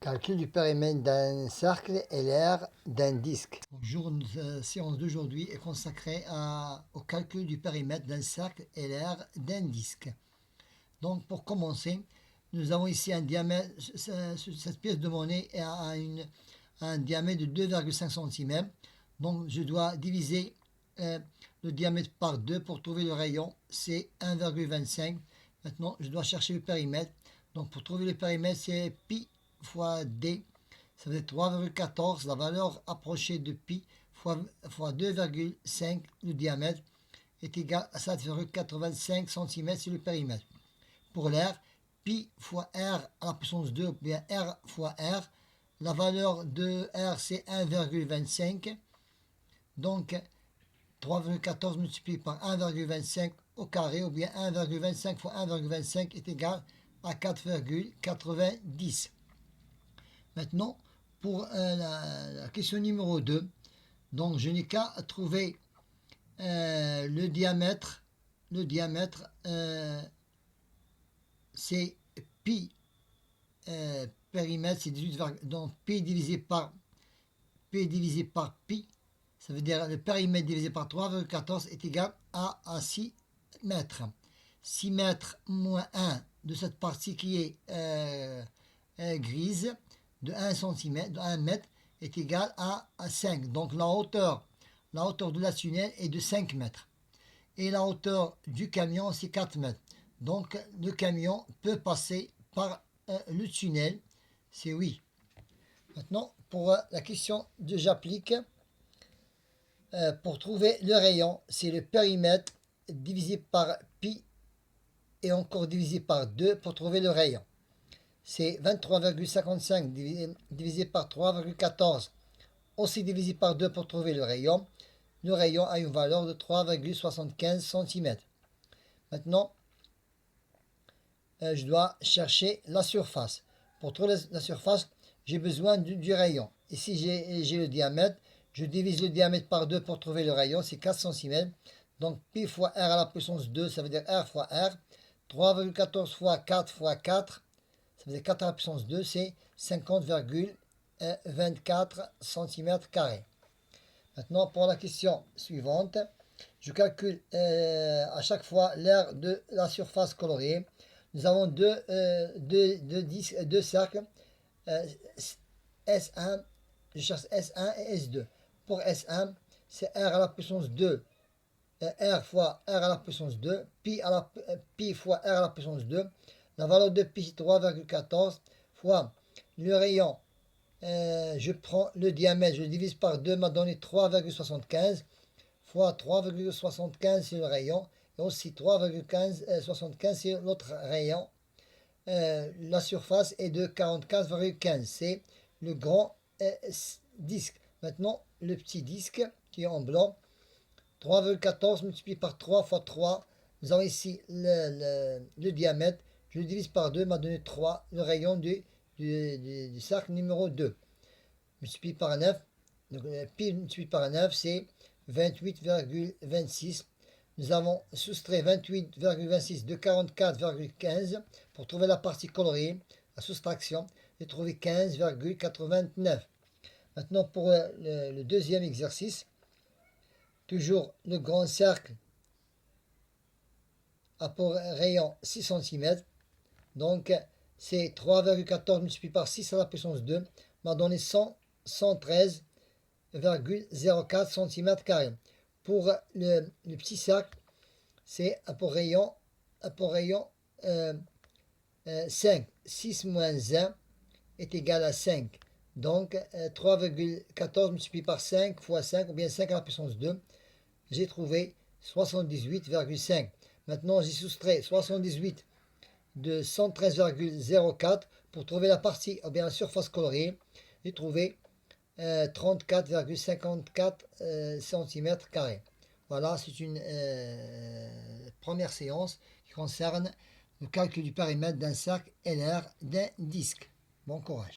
Calcul du périmètre d'un cercle et l'aire d'un disque. Bonjour, notre séance d'aujourd'hui est consacrée au calcul du périmètre d'un cercle et l'aire d'un disque. Donc pour commencer, nous avons ici un diamètre, cette pièce de monnaie a un diamètre de 2,5 cm. Donc je dois diviser le diamètre par 2 pour trouver le rayon, c'est 1,25. Maintenant je dois chercher le périmètre. Donc pour trouver le périmètre, c'est pi fois d, ça veut dire 3,14, la valeur approchée de pi fois 2,5, le diamètre, est égal à 7,85 cm sur le périmètre. Pour l'air, pi fois r à la puissance 2, ou bien r fois r, la valeur de r c'est 1,25, donc 3,14 multiplié par 1,25 au carré, ou bien 1,25 fois 1,25 est égal à 4,90. Maintenant, pour la question numéro 2, donc je n'ai qu'à trouver le diamètre. Le diamètre, c'est pi périmètre, c'est 18, donc pi divisé par pi, ça veut dire le périmètre divisé par 3,14 est égal à 6 mètres. 6 mètres moins 1 de cette partie qui est grise, de 1 cm, de 1 mètre, est égal à 5. Donc la hauteur de la tunnel est de 5 mètres. Et la hauteur du camion, c'est 4 mètres. Donc le camion peut passer par le tunnel, c'est oui. Maintenant, pour la question de j'applique, pour trouver le rayon, c'est le périmètre divisé par pi et encore divisé par 2 pour trouver le rayon. C'est 23,55 divisé par 3,14, aussi divisé par 2 pour trouver le rayon. Le rayon a une valeur de 3,75 cm. Maintenant, je dois chercher la surface. Pour trouver la surface, j'ai besoin du rayon. Ici, j'ai le diamètre. Je divise le diamètre par 2 pour trouver le rayon, c'est 4 cm. Donc, pi fois r à la puissance 2, ça veut dire r fois r. 3,14 fois 4 fois 4, ça veut dire 4 à la puissance 2, c'est 50,24 cm². Maintenant, pour la question suivante, je calcule à chaque fois l'aire de la surface coloriée. Nous avons deux cercles, S1, je cherche S1 et S2. Pour S1, c'est R à la puissance 2, R fois R à la puissance 2, pi fois R à la puissance 2. La valeur de pi, c'est 3,14 fois le rayon. Je prends le diamètre, je le divise par 2, m'a donné 3,75 fois 3,75 c'est le rayon, et aussi 3,75 c'est l'autre rayon. La surface est de 44,15, c'est le grand disque. Maintenant, le petit disque qui est en blanc, 3,14 multiplié par 3 fois 3, nous avons ici le diamètre, je le divise par 2, m'a donné 3, le rayon du cercle numéro 2. Multiplié par 9, donc pi multiplié par 9, c'est 28,26. Nous avons soustrait 28,26 de 44,15 pour trouver la partie colorée, la soustraction, j'ai trouvé 15,89. Maintenant pour le deuxième exercice, toujours le grand cercle a pour rayon 6 cm, donc c'est 3,14 multiplié par 6 à la puissance 2, m'a donné 113,04 cm². Pour le petit cercle, c'est pour rayon 5. 6 moins 1 est égal à 5. Donc 3,14 multiplié par 5 fois 5, ou bien 5 à la puissance 2, j'ai trouvé 78,5. Maintenant, j'ai soustrait 78 de 113,04 pour trouver la partie, ou bien la surface colorée. J'ai trouvé 34,54 cm². Voilà, c'est une première séance qui concerne le calcul du périmètre d'un cercle et l'aire d'un disque. Bon courage.